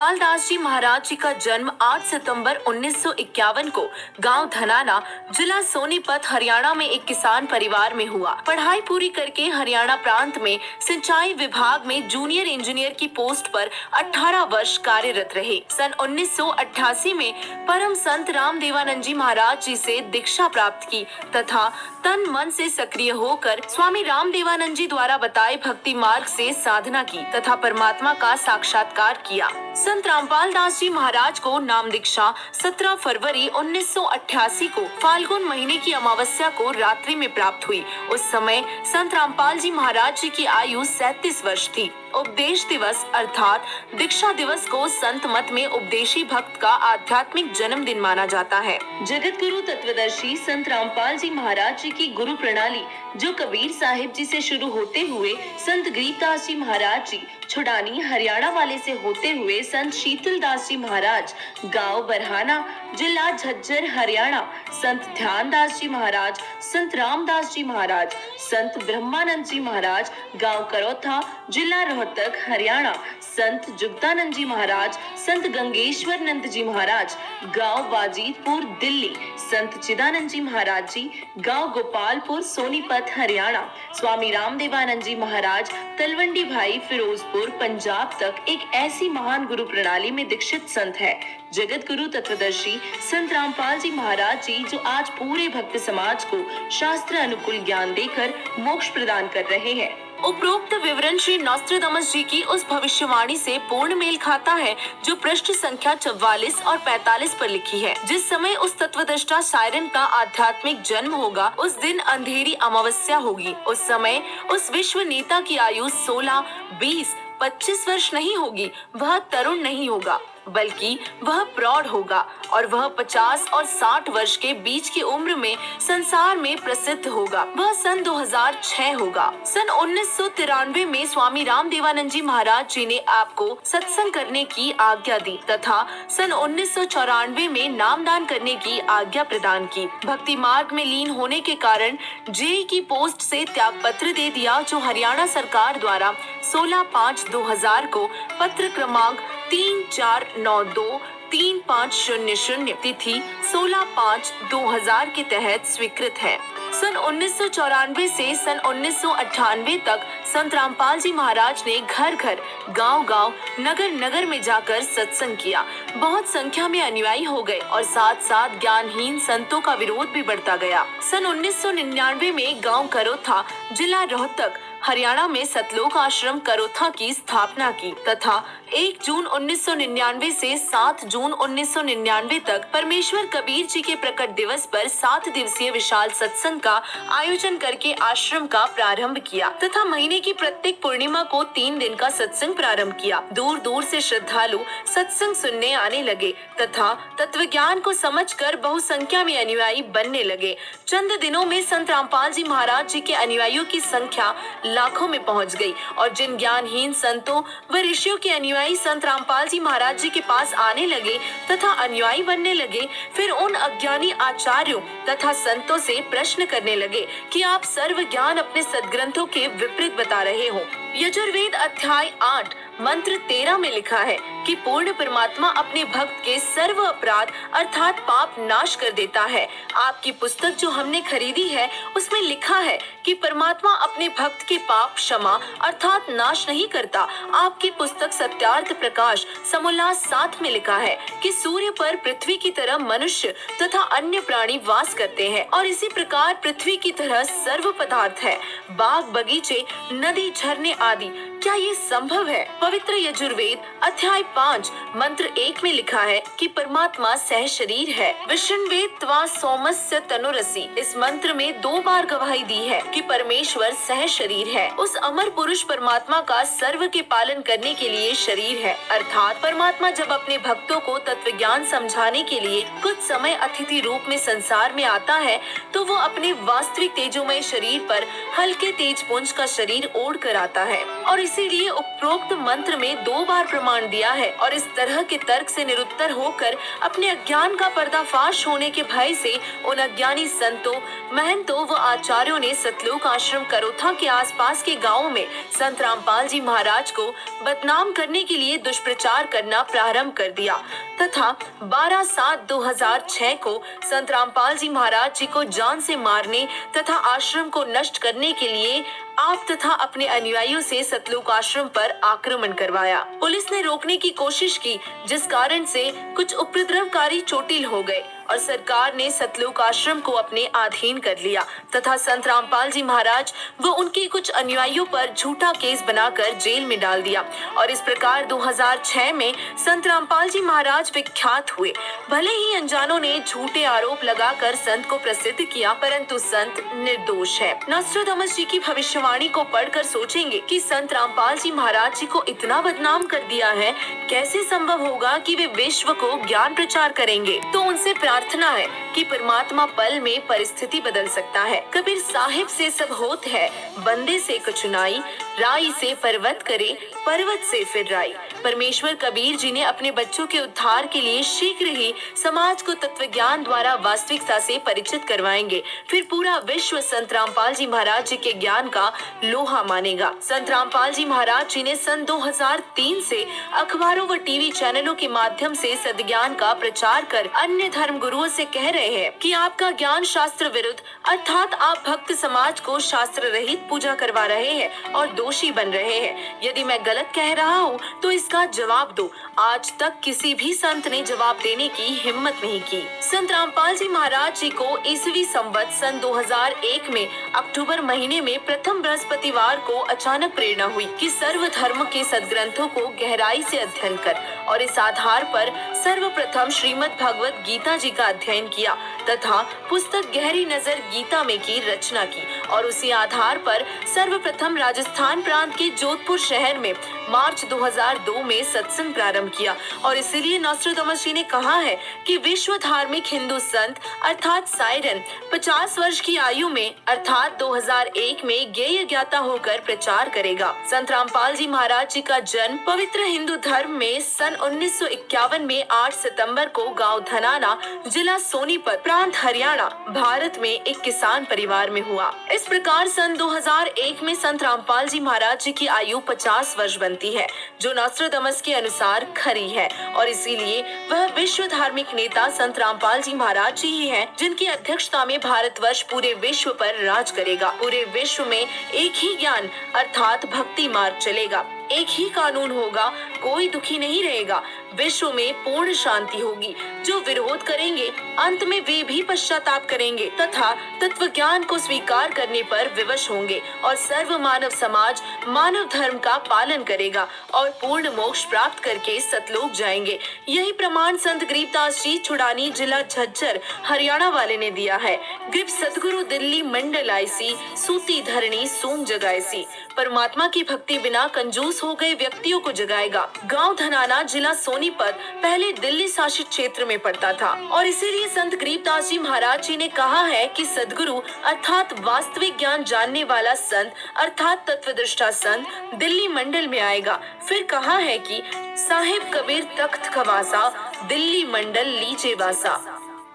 दास जी महाराज जी का जन्म 8 सितंबर 1951 को गांव धनाना, जिला सोनीपत, हरियाणा में एक किसान परिवार में हुआ। पढ़ाई पूरी करके हरियाणा प्रांत में सिंचाई विभाग में जूनियर इंजीनियर की पोस्ट पर 18 वर्ष कार्यरत रहे। सन 1988 में परम संत रामदेवानंद जी महाराज जी से दीक्षा प्राप्त की तथा तन मन से सक्रिय होकर स्वामी रामदेवानंद जी द्वारा बताए भक्ति मार्ग से साधना की तथा परमात्मा का साक्षात्कार किया। संत रामपाल दास जी महाराज को नाम दीक्षा 17 फरवरी 1988 को फाल्गुन महीने की अमावस्या को रात्रि में प्राप्त हुई। उस समय संत रामपाल जी महाराज जी की आयु 37 वर्ष थी। उपदेश दिवस अर्थात दीक्षा दिवस को संत मत में उपदेशी भक्त का आध्यात्मिक जन्मदिन माना जाता है। जगत गुरु तत्वदर्शी संत रामपाल जी महाराज जी की गुरु प्रणाली जो कबीर साहिब जी से शुरू होते हुए संत गरीबदास जी महाराज जी छुड़ानी हरियाणा वाले से होते हुए संत शीतल दास जी महाराज गांव बरहाना, जिला झज्जर, हरियाणा, संत ध्यान दास जी महाराज, संत रामदास जी महाराज, संत ब्रह्मानंद जी महाराज गांव करौथा, जिला रोहतक, हरियाणा, संत जुगदानंद जी महाराज, संत गंगेश्वर नंद जी महाराज गांव बाजीतपुर, दिल्ली, संत चिदानंद जी महाराज जी गांव गोपालपुर, सोनीपत, हरियाणा, स्वामी रामदेवानंद जी महाराज तलवंडी भाई, फिरोजपुर, पंजाब तक एक ऐसी महान गुरु प्रणाली में दीक्षित संत है। जगत गुरु तत्वदर्शी संत रामपाल जी महाराज जी जो आज पूरे भक्त समाज को शास्त्र अनुकूल ज्ञान देकर मोक्ष प्रदान कर रहे हैं। उपरोक्त विवरण श्री नॉस्ट्रेडमस जी की उस भविष्यवाणी से पूर्ण मेल खाता है जो पृष्ठ संख्या 44 और 45 पर लिखी है। जिस समय उस तत्वदृष्टा सायरन का आध्यात्मिक जन्म होगा उस दिन अंधेरी अमावस्या होगी। उस समय उस विश्व नेता की आयु 16, 20, 25 वर्ष नहीं होगी। वह तरुण नहीं होगा बल्कि वह प्रौढ़ होगा और वह 50 और 60 वर्ष के बीच की उम्र में संसार में प्रसिद्ध होगा। वह सन 2006 होगा। सन 1993 में स्वामी रामदेवानंद जी महाराज जी ने आपको सत्संग करने की आज्ञा दी तथा सन 1994 में नामदान करने की आज्ञा प्रदान की। भक्ति मार्ग में लीन होने के कारण जेई की पोस्ट से त्याग पत्र दे दिया जो हरियाणा सरकार द्वारा 16/5/2000 को पत्र क्रमांक 34923500 तिथि 16/5/2000 के तहत स्वीकृत है। सन 1994 से सन 1998 तक संत रामपाल जी महाराज ने घर घर, गांव गांव, नगर नगर में जाकर सत्संग किया। बहुत संख्या में अनुयायी हो गए और साथ साथ ज्ञानहीन संतों का विरोध भी बढ़ता गया। सन 1999 में गांव करोथा, जिला रोहतक, हरियाणा में सतलोक आश्रम करोथा की स्थापना की तथा 1 जून 1999 से 7 जून 1999 तक परमेश्वर कबीर जी के प्रकट दिवस पर 7 दिवसीय विशाल सत्संग का आयोजन करके आश्रम का प्रारंभ किया तथा महीने की प्रत्येक पूर्णिमा को 3 दिन का सत्संग प्रारंभ किया। दूर दूर से श्रद्धालु सत्संग सुनने आने लगे तथा तत्व ज्ञान को समझकर बहुसंख्या में अनुयायी बनने लगे। चंद दिनों में संत रामपाल जी महाराज जी के अनुयायियों की संख्या लाखों में पहुंच गई और जिन ज्ञानहीन संतों व ऋषियों के अनुयायी संत रामपाल जी महाराज जी के पास आने लगे तथा अनुयायी बनने लगे, फिर उन अज्ञानी आचार्यों तथा संतों से प्रश्न करने लगे कि आप सर्व ज्ञान अपने सदग्रंथों के विपरीत बता रहे हो। यजुर्वेद अध्याय 8 मंत्र 13 में लिखा है कि पूर्ण परमात्मा अपने भक्त के सर्व अपराध अर्थात पाप नाश कर देता है। आपकी पुस्तक जो हमने खरीदी है उसमें लिखा है कि परमात्मा अपने भक्त के पाप क्षमा अर्थात नाश नहीं करता। आपकी पुस्तक सत्यार्थ प्रकाश समोल्लास 7 में लिखा है कि सूर्य पर पृथ्वी की तरह मनुष्य तथा अन्य प्राणी वास करते हैं और इसी प्रकार पृथ्वी की तरह सर्व पदार्थ है, बाग बगीचे, नदी, झरने आदि। क्या ये संभव है? पवित्र यजुर्वेद अध्याय 5 मंत्र 1 में लिखा है कि परमात्मा सह शरीर है। विष्णुवेद त्वा सोमस्य तनुरसी, इस मंत्र में 2 बार गवाही दी है कि परमेश्वर सह शरीर है। उस अमर पुरुष परमात्मा का सर्व के पालन करने के लिए शरीर है, अर्थात परमात्मा जब अपने भक्तों को तत्व ज्ञान समझाने के लिए कुछ समय अतिथि रूप में संसार में आता है तो वो अपने वास्तविक तेजोमय शरीर पर हल्के तेज पुंज का शरीर ओढ़ कर आता है और इसीलिए उपरोक्त मंत्र में 2 बार प्रमाण दिया है। और इस तरह के तर्क से निरुत्तर होकर अपने अज्ञान का पर्दाफाश होने के भय से उन अज्ञानी संतों, महंतों व आचार्यों ने सतलोक आश्रम करोथा के आसपास के गांवों में संत रामपाल जी महाराज को बदनाम करने के लिए दुष्प्रचार करना प्रारंभ कर दिया तथा 12/7/2006 को संत रामपाल जी महाराज जी को जान से मारने तथा आश्रम को नष्ट करने के लिए आप तथा अपने अनुयायियों से सतलोक आश्रम पर आक्रमण करवाया। पुलिस ने रोकने की कोशिश की, जिस कारण से कुछ उपद्रवकारी चोटिल हो गए और सरकार ने सतलोक आश्रम को अपने अधीन कर लिया तथा संत रामपाल जी महाराज व उनके कुछ अनुयायियों पर झूठा केस बनाकर जेल में डाल दिया। और इस प्रकार 2006 में संत रामपाल जी महाराज विख्यात हुए। भले ही अनजानों ने झूठे आरोप लगाकर संत को प्रसिद्ध किया, परंतु संत निर्दोष है। नोस्ट्राडामस जी की भविष्यवाणी को पढ़कर सोचेंगे कि संत रामपाल जी महाराज जी को इतना बदनाम कर दिया है, कैसे संभव होगा कि वे विश्व को ज्ञान प्रचार करेंगे। तो उनसे प्रार्थना है कि परमात्मा पल में परिस्थिति बदल सकता है। कबीर साहिब से सब होत है, बंदे से कुछ नाई, राई से पर्वत करे, पर्वत से फिर राई। परमेश्वर कबीर जी ने अपने बच्चों के उद्धार के लिए शीघ्र ही समाज को तत्व ज्ञान द्वारा वास्तविकता से परिचित करवाएंगे। फिर पूरा विश्व संत रामपाल जी महाराज जी के ज्ञान का लोहा मानेगा। संत रामपाल जी महाराज जी ने सन 2003 से अखबारों व टीवी चैनलों के माध्यम से सद्ज्ञान का प्रचार कर अन्य धर्म गुरुओं से कह रहे हैं कि आपका ज्ञान शास्त्र विरुद्ध, अर्थात आप भक्त समाज को शास्त्र रहित पूजा करवा रहे हैं और दोषी बन रहे हैं। यदि मैं गलत कह रहा हूँ तो इसका जवाब दो। आज तक किसी भी संत ने जवाब देने की हिम्मत नहीं की। संत रामपाल जी महाराज जी को ईसवी संवत सन 2001 में अक्टूबर महीने में प्रथम बृहस्पतिवार को अचानक प्रेरणा हुई कि सर्व धर्म के सदग्रंथों को गहराई से अध्ययन कर, और इस आधार पर सर्वप्रथम श्रीमद् भगवत गीता जी का अध्ययन किया तथा पुस्तक गहरी नजर गीता में की रचना की। और उसी आधार पर सर्वप्रथम राजस्थान प्रांत के जोधपुर शहर में मार्च 2002 में सत्संग प्रारंभ किया। और इसीलिए नोस्ट्राडामस जी ने कहा है कि विश्व धार्मिक हिंदू संत अर्थात साइरन 50 वर्ष की आयु में अर्थात 2001 में ज्ञेय ज्ञाता होकर प्रचार करेगा। संत रामपाल जी महाराज जी का जन्म पवित्र हिंदू धर्म में सन 1951 में 8 सितंबर को गांव धनाना, जिला सोनीपत, प्रांत हरियाणा, भारत में एक किसान परिवार में हुआ। इस प्रकार सन 2001 में संत रामपाल जी महाराज जी की आयु 50 वर्ष बनती है, जो नोस्ट्राडामस के अनुसार खरी है। और इसीलिए वह विश्व धार्मिक नेता संत रामपाल जी महाराज जी ही हैं, जिनकी अध्यक्षता में भारतवर्ष पूरे विश्व पर राज करेगा। पूरे विश्व में एक ही ज्ञान अर्थात भक्ति मार्ग चलेगा, एक ही कानून होगा, कोई दुखी नहीं रहेगा, विश्व में पूर्ण शांति होगी। जो विरोध करेंगे अंत में वे भी पश्चाताप करेंगे तथा तत्व ज्ञान को स्वीकार करने पर विवश होंगे और सर्व मानव समाज मानव धर्म का पालन करेगा और पूर्ण मोक्ष प्राप्त करके सतलोक जाएंगे। यही प्रमाण संत गरीबदास जी छुड़ानी, जिला झज्जर, हरियाणा वाले ने दिया है। ग्रीब सदगुरु दिल्ली मंडल आईसी, सूती धरणी सोम जगाईसी। परमात्मा की भक्ति बिना कंजूस हो गए व्यक्तियों को जगाएगा। गांव धनाना, जिला सोनीपत, पहले दिल्ली शासित क्षेत्र में पड़ता था और इसीलिए संत गरीबदास जी महाराज जी ने कहा है कि सदगुरु अर्थात वास्तविक ज्ञान जानने वाला संत अर्थात तत्वदृष्टा संत दिल्ली मंडल में आएगा। फिर कहा है कि साहिब कबीर तख्त खवासा, दिल्ली मंडल लीजे वासा।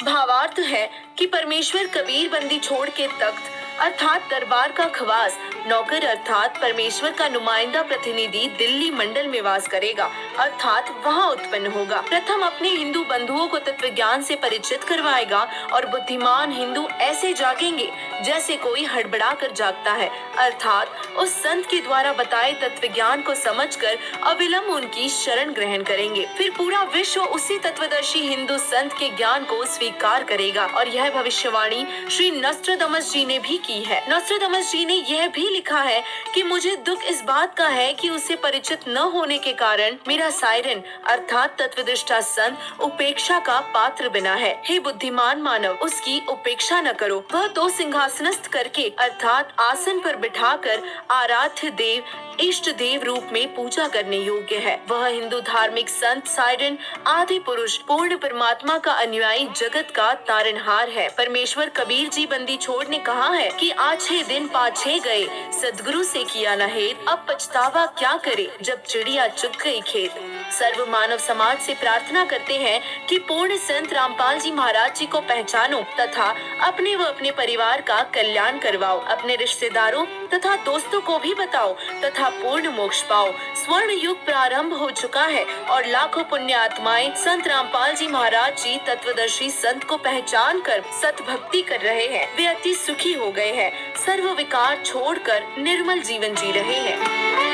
भावार्थ है कि परमेश्वर कबीर बंदी छोड़ के तख्त अर्थात दरबार का खवास, नौकर अर्थात परमेश्वर का नुमाइंदा प्रतिनिधि दिल्ली मंडल में वास करेगा अर्थात वहाँ उत्पन्न होगा। प्रथम अपने हिंदू बंधुओं को तत्व ज्ञान से परिचित करवाएगा और बुद्धिमान हिंदू ऐसे जागेंगे जैसे कोई हड़बड़ा कर जागता है, अर्थात उस संत के द्वारा बताए तत्व ज्ञान को समझकर अविलंब उनकी शरण ग्रहण करेंगे। फिर पूरा विश्व उसी तत्वदर्शी हिंदू संत के ज्ञान को स्वीकार करेगा। और यह भविष्यवाणी श्री नोस्ट्राडामस जी ने भी की है। नोस्ट्राडामस जी ने यह भी लिखा है कि मुझे दुख इस बात का है कि उससे परिचित न होने के कारण मेरा साइरन अर्थात तत्वदृष्टा संत उपेक्षा का पात्र बना है। हे बुद्धिमान मानव, उसकी उपेक्षा न करो। वह तो सिंहासनस्थ करके अर्थात आसन पर बिठाकर आराध्य देव, इष्ट देव रूप में पूजा करने योग्य है। वह हिंदू धार्मिक संत साइरन आदि पुरुष पूर्ण परमात्मा का अनुयायी जगत का तारनहार है। परमेश्वर कबीर जी बंदी छोड़ ने कहा है कि आज 6 दिन 5 गए, सद्गुरु से किया न हेत, अब पछतावा क्या करे जब चिड़िया चुग गई खेत। सर्व मानव समाज से प्रार्थना करते हैं कि पूर्ण संत रामपाल जी महाराज जी को पहचानो तथा अपने व अपने परिवार का कल्याण करवाओ, अपने रिश्तेदारों तथा दोस्तों को भी बताओ तथा पूर्ण मोक्ष पाओ। स्वर्ण युग प्रारंभ हो चुका है और लाखों पुण्य आत्माएं संत रामपाल जी महाराज जी तत्वदर्शी संत को पहचान कर सत भक्ति कर रहे हैं। वे अति सुखी हो गए हैं, सर्व विकार छोड़कर निर्मल जीवन जी रहे हैं।